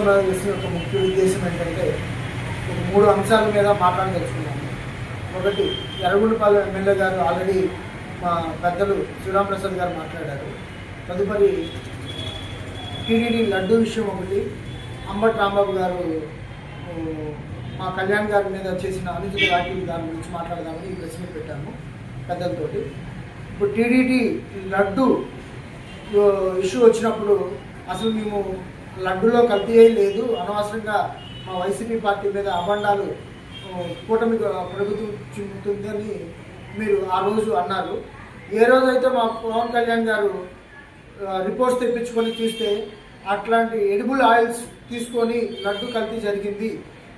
సమావేశం యొక్క ముఖ్య ఉద్దేశం ఏంటంటే ఒక 3 అంశాల మీద మాట్లాడదలుచుకున్నాము. ఒకటి, ఎర్రగొండపాలెం ఎమ్మెల్యే గారు ఆల్రెడీ మా పెద్దలు శ్రీరామప్రసాద్ గారు మాట్లాడారు. తదుపరి టీడీడీ లడ్డు విషయం ఒకటి, అంబటి రాంబాబు గారు మా కళ్యాణ్ గారి మీద చేసిన అనుచిత వ్యాఖ్యలు దాని గురించి మాట్లాడదామని ఈ ప్రెస్ మీట్ పెట్టాము పెద్దలతోటి. ఇప్పుడు టీడీడీ లడ్డు ఇష్యూ వచ్చినప్పుడు అసలు మేము లడ్డులో కల్తీ లేదు, అనవసరంగా మా వైసీపీ పార్టీ మీద అబండాలు కూటమి ప్రభుత్వం చూపుతుందని మీరు ఆ రోజు అన్నారు. ఏ రోజైతే మా పవన్ కళ్యాణ్ గారు రిపోర్ట్స్ తెప్పించుకొని చూస్తే అట్లాంటి ఎడిబుల్ ఆయిల్స్ తీసుకొని లడ్డు కల్తీ జరిగింది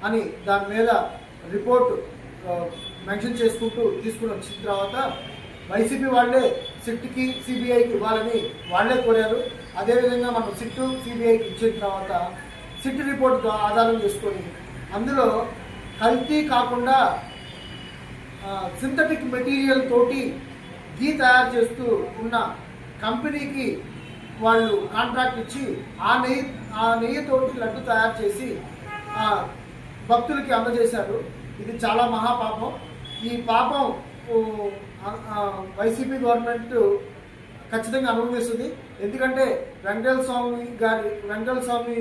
అని దాని మీద రిపోర్ట్ మెన్షన్ చేసుకుంటూ తీసుకుని వచ్చిన తర్వాత వైసీపీ వాళ్ళే సిట్కి సిబిఐకి ఇవ్వాలని వాళ్ళే కోరారు. అదేవిధంగా మనం సిట్టు సిబిఐకి ఇచ్చిన తర్వాత సిట్ రిపోర్ట్ ఆధారం చేసుకొని అందులో కల్తీ కాకుండా సింథటిక్ మెటీరియల్ తోటి ఘీ తయారు చేస్తూ ఉన్న కంపెనీకి వాళ్ళు కాంట్రాక్ట్ ఇచ్చి ఆ నెయ్యితోటి లడ్డు తయారు చేసి భక్తులకి అందజేశారు. ఇది చాలా మహాపాపం. ఈ పాపం వైసీపీ గవర్నమెంట్ ఖచ్చితంగా అనుభవిస్తుంది. ఎందుకంటే వెంకటేశ్వర స్వామి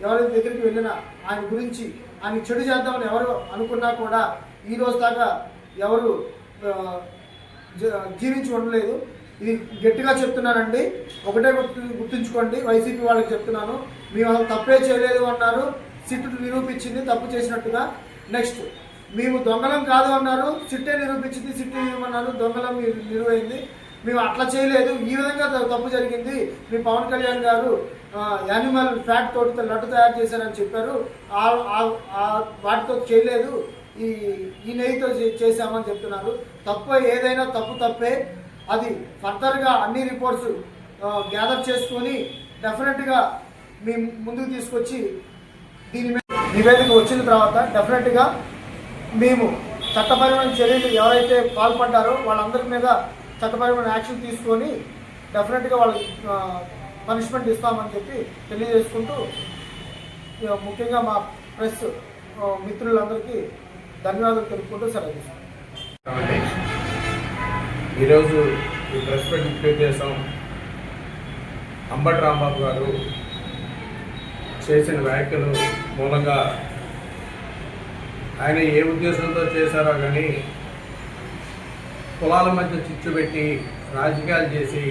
ఎవరి దగ్గరికి వెళ్ళినా ఆయన గురించి ఆయన చెడు చేద్దామని ఎవరు అనుకున్నా కూడా ఈ రోజు దాకా ఎవరు జీవించి ఉండలేదు. ఇది గట్టిగా చెప్తున్నానండి. ఒకటే గుర్తుంచుకోండి, వైసీపీ వాళ్ళకి చెప్తున్నాను, మేము తప్పే చేయలేదు అన్నారు, సిట్టు నిరూపించింది తప్పు చేసినట్టుగా. నెక్స్ట్, మేము దొంగలం కాదు అన్నారు, సిట్టే నిరూపించింది, సిట్టు ఇవ్వమన్నారు, దొంగలం నిరువైంది. మేము అట్లా చేయలేదు, ఈ విధంగా తప్పు జరిగింది. మీ పవన్ కళ్యాణ్ గారు యానిమల్ ఫ్యాట్ తోటి లడ్డు తయారు చేశారని చెప్పారు, వాటితో చేయలేదు, ఈ నెయ్యితో చేశామని చెప్తున్నారు. తప్పు ఏదైనా తప్పే. అది ఫర్దర్గా అన్ని రిపోర్ట్స్ గ్యాదర్ చేసుకొని డెఫినెట్గా మీ ముందుకు తీసుకొచ్చి దీని మీద నివేదిక వచ్చిన తర్వాత డెఫినెట్గా మేము చట్టపరమైన చర్యలు ఎవరైతే పాల్పడ్డారో వాళ్ళందరి మీద చట్టపరమైన యాక్షన్ తీసుకొని డెఫినెట్గా వాళ్ళకి పనిష్మెంట్ ఇస్తామని చెప్పి తెలియజేసుకుంటూ ముఖ్యంగా మా ప్రెస్ మిత్రులందరికీ ధన్యవాదాలు తెలుపుకుంటూ సెలవు తీసుకుంటాం. ఈరోజు ఈ ప్రెస్ మీట్ ముఖ్య ఉద్దేశం అంబటి రాంబాబు గారు చేసిన వ్యాఖ్యలు మూలంగా ఆయన ఏ ఉద్దేశంతో చేశారో కానీ కులాల మధ్య చిచ్చు పెట్టి రాజకీయాలు చేసి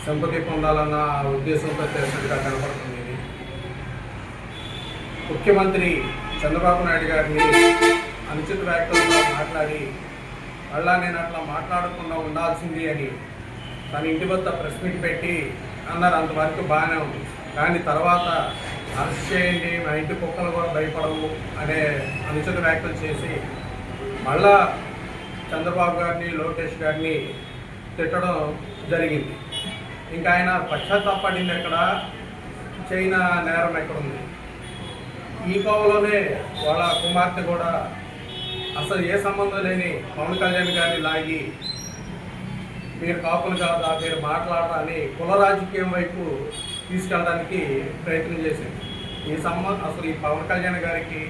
సింపతి పొందాలన్న ఉద్దేశంతో చేసినట్టుగా కనపడుతుంది. ఇది ముఖ్యమంత్రి చంద్రబాబు నాయుడు గారిని అనుచిత వ్యాఖ్యలతో మాట్లాడి మళ్ళా నేను అట్లా మాట్లాడకుండా ఉండాల్సింది అని తన ఇంటి వద్ద ప్రెస్ మీట్ పెట్టి అన్నారు. అంతవరకు బాగానే ఉంది. కానీ తర్వాత అరెస్ట్ చేయండి, మా ఇంటి కుక్కలు కూడా భయపడవు అనే అనుచిత వ్యాఖ్యలు చేసి మళ్ళా చంద్రబాబు గారిని లోకేష్ గారిని తిట్టడం జరిగింది. ఇంకా ఆయన పశ్చాత్తాపడింది ఎక్కడ, చైనా నేరం ఎక్కడుంది. ఈ కోవలోనే వాళ్ళ కుమార్తె కూడా అసలు ఏ సంబంధం లేని పవన్ కళ్యాణ్ గారిని లాగి మీరు కాపులు కాదా, మీరు మాట్లాడరా అని కుల రాజకీయం వైపు తీసుకెళ్ళడానికి ప్రయత్నం చేసింది. అసలు ఈ పవన్ కళ్యాణ్ గారికి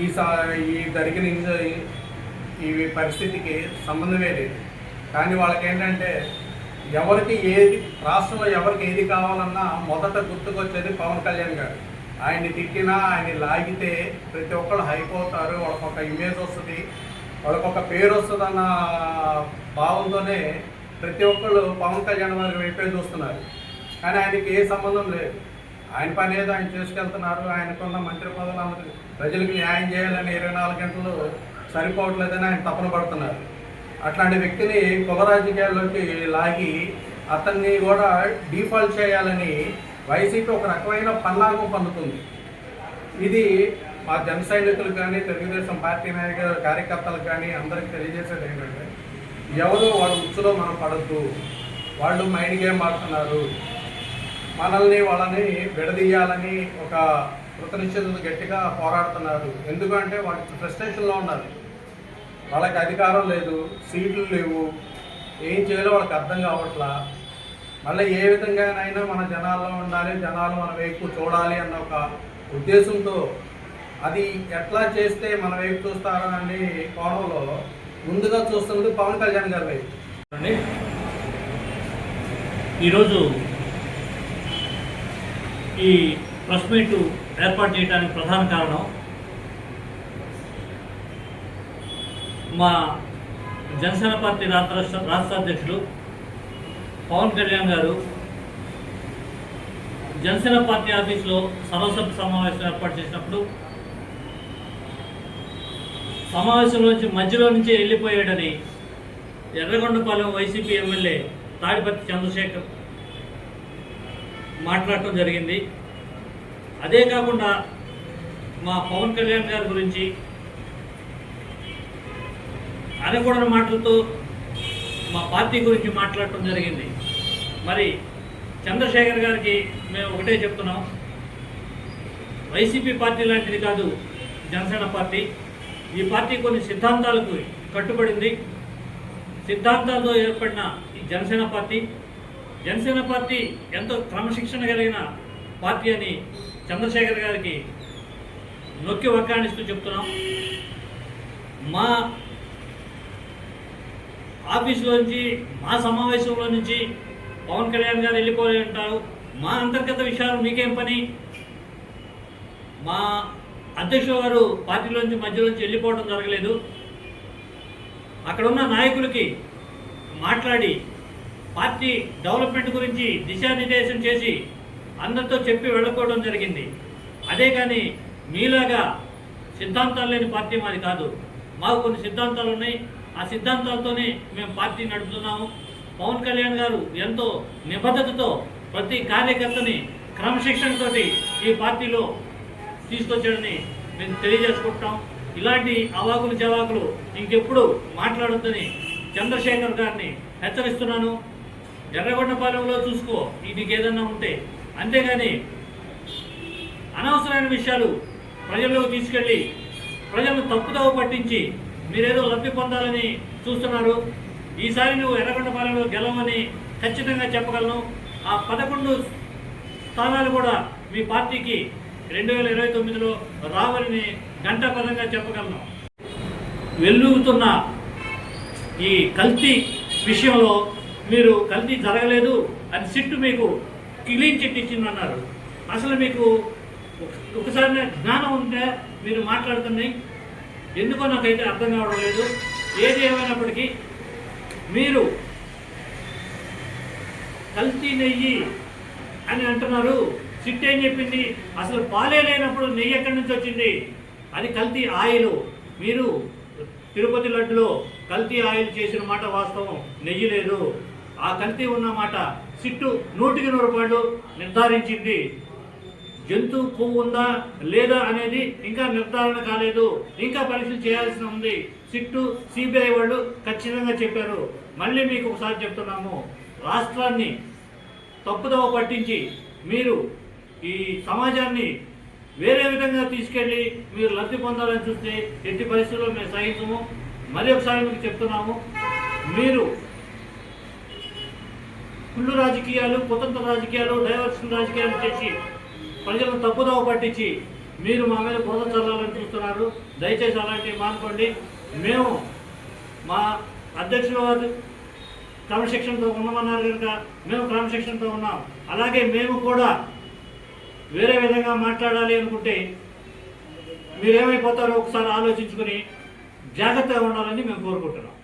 ఈ జరిగిన ఈ పరిస్థితికి సంబంధమే లేదు. కానీ వాళ్ళకేంటంటే ఎవరికి రాష్ట్రంలో ఎవరికి ఏది కావాలన్నా మొదట గుర్తుకొచ్చేది పవన్ కళ్యాణ్ గారు. ఆయన్ని తిట్టినా ఆయన్ని లాగితే ప్రతి ఒక్కళ్ళు హైపోతారు, వాళ్ళకొక ఇమేజ్ వస్తుంది, వాళ్ళకొక పేరు వస్తుంది అన్న భావంతోనే ప్రతి ఒక్కళ్ళు పవన్ కళ్యాణ్ వారి వైపే చూస్తున్నారు. కానీ ఆయనకి ఏ సంబంధం లేదు. ఆయన పని ఏదో ఆయన చేసుకెళ్తున్నారు. ఆయనకున్న మంత్రి పదవులు ప్రజలకు న్యాయం చేయాలని 24 గంటలు సరిపోవట్లేదని ఆయన తపన పడుతున్నారు. అట్లాంటి వ్యక్తిని కుల రాజకీయాల్లోకి లాగి అతన్ని కూడా డిఫాల్ట్ చేయాలని వైసీపీ ఒక రకమైన పన్నాగం పొందుతుంది. ఇది మా జన సైనికులు కానీ తెలుగుదేశం పార్టీ కార్యకర్తలకు కానీ అందరికీ తెలియజేసేది ఏంటంటే ఎవరు వాళ్ళ ఉచ్చులో మనం పడద్దు. వాళ్ళు మైండ్ గేమ్ ఆడుతున్నారు, వాళ్ళని విడదీయాలని ఒక కృతనిశ్చయతతో గట్టిగా పోరాడుతున్నారు. ఎందుకంటే వాళ్ళకి ఫ్రస్ట్రేషన్లో ఉన్నారు. వాళ్ళకి అధికారం లేదు, సీట్లు లేవు, ఏం చేయాలో వాళ్ళకి అర్థం కావట్లా. మళ్ళీ ఏ విధంగానైనా మన జనాల్లో ఉండాలి, జనాలు మన వైపు చూడాలి అన్న ఒక ఉద్దేశంతో అది ఎట్లా చేస్తే మన వైపు చూస్తారా అనే కోణంలో ముందుగా చూస్తున్నది పవన్ కళ్యాణ్ గారి వైపు. ఈరోజు ఈ ప్రెస్ మీట్ ఏర్పాటు చేయడానికి ప్రధాన కారణం మా జనసేన పార్టీ రాష్ట్ర అధ్యక్షులు పవన్ కళ్యాణ్ గారు జనసేన పార్టీ ఆఫీసులో సర్వసభ్య సమావేశం ఏర్పాటు చేసినప్పుడు సమావేశంలోంచి మధ్యలో నుంచి వెళ్ళిపోయాడని ఎర్రగొండపాలెం వైసీపీ ఎమ్మెల్యే తాడిపత్రి చంద్రశేఖర్ మాట్లాడటం జరిగింది. అదే కాకుండా మా పవన్ కళ్యాణ్ గారి గురించి అనకూడని మాటలతో మా పార్టీ గురించి మాట్లాడటం జరిగింది. మరి చంద్రశేఖర్ గారికి మేము ఒకటే చెప్తున్నాం, వైసీపీ పార్టీ లాంటిది కాదు జనసేన పార్టీ. ఈ పార్టీ కొన్ని సిద్ధాంతాలకు కట్టుబడింది. సిద్ధాంతాలతో ఏర్పడిన ఈ జనసేన పార్టీ ఎంతో క్రమశిక్షణ కలిగిన పార్టీ అని చంద్రశేఖర్ గారికి నొక్కి వక్కాణిస్తూ చెప్తున్నాం. మా ఆఫీసులో నుంచి మా సమావేశంలో నుంచి పవన్ కళ్యాణ్ గారు వెళ్ళిపోయి ఉంటారు. మా అంతర్గత విషయాలు మీకేం పని? మా అధ్యక్షుల వారు పార్టీలోంచి మధ్యలోంచి వెళ్ళిపోవడం జరగలేదు. అక్కడ ఉన్న నాయకులకి మాట్లాడి పార్టీ డెవలప్మెంట్ గురించి దిశానిర్దేశం చేసి అందరితో చెప్పి వెళ్ళకపోవడం జరిగింది. అదే కానీ మీలాగా సిద్ధాంతాలు లేని పార్టీ మాది కాదు. మాకు కొన్ని సిద్ధాంతాలు ఉన్నాయి. ఆ సిద్ధాంతాలతోనే మేము పార్టీ నడుపుతున్నాము. పవన్ కళ్యాణ్ గారు ఎంతో నిబద్ధతతో ప్రతి కార్యకర్తని క్రమశిక్షణతోటి ఈ పార్టీలో తీసుకొచ్చాడని మేము తెలియజేసుకుంటాం. ఇలాంటి అవాకులు జవాకులు ఇంకెప్పుడు మాట్లాడొద్దని చంద్రశేఖర్ గారిని హెచ్చరిస్తున్నాను. ఎర్రగొండపాలెంలో చూసుకో నీకు ఏదన్నా ఉంటే, అంతేగాని అనవసరమైన విషయాలు ప్రజల్లోకి తీసుకెళ్ళి ప్రజలను తప్పుదోవ పట్టించి మీరేదో లబ్ధి పొందాలని చూస్తున్నారు. ఈసారి నువ్వు ఎర్రగొండపాలెంలో గెలవని ఖచ్చితంగా చెప్పగలను. ఆ 11 స్థానాలు కూడా మీ పార్టీకి 2029లో రావాలని ఘంటాపదంగా చెప్పగలను. వెలుగుతున్న ఈ కల్తీ విషయంలో మీరు కల్తీ జరగలేదు అని సిట్టు మీకు క్లీన్ చిట్ ఇచ్చిందన్నారు. అసలు మీకు ఒకసారి జ్ఞానం ఉంటే మీరు మాట్లాడుతున్నాయి ఎందుకో నాకైతే అర్థం కావడం లేదు. ఏది ఏమైనప్పటికీ మీరు కల్తీ నెయ్యి అని అంటున్నారు. సిట్ ఏం చెప్పింది? అసలు పాలే లేనప్పుడు నెయ్యి ఎక్కడి నుంచి వచ్చింది? అది కల్తీ ఆయిల్. మీరు తిరుపతి లడ్డులో కల్తీ ఆయిల్ చేసిన మాట వాస్తవం, నెయ్యి లేదు. ఆ కల్తీ ఉన్న మాట సిట్టు 100కి 100 రూపాయలు నిర్ధారించింది. జంతువు కొవ్వు ఉందా లేదా అనేది ఇంకా నిర్ధారణ కాలేదు, ఇంకా పరీక్షలు చేయాల్సి ఉంది. సిట్టు సిబిఐ వాళ్ళు ఖచ్చితంగా చెప్పారు. మళ్ళీ మీకు ఒకసారి చెప్తున్నాము, రాష్ట్రాన్ని తప్పుదోవ పట్టించి మీరు ఈ సమాజాన్ని వేరే విధంగా తీసుకెళ్ళి మీరు లబ్ధి పొందాలని చూస్తే ఎట్టి పరిస్థితుల్లో మేము సహించము. మరి ఒకసారి మీకు చెప్తున్నాము, మీరు కుళ్ళు రాజకీయాలు, కుతంత్ర రాజకీయాలు, డైవర్షన్ రాజకీయాలు చేసి ప్రజలను తప్పుదోవ పట్టించి మీరు మా మీద బురద చల్లాలని చూస్తున్నారు. దయచేసి అలాంటివి మానుకోండి. మేము మా అధ్యక్షుల వారు క్రమశిక్షణతో ఉన్నామన్నారు కనుక మేము క్రమశిక్షణతో ఉన్నాం. అలాగే మేము కూడా వేరే విధంగా మాట్లాడాలి అనుకుంటే మీరేమైపోతారో ఒకసారి ఆలోచించుకొని జాగ్రత్తగా ఉండాలని మేము కోరుకుంటున్నాం.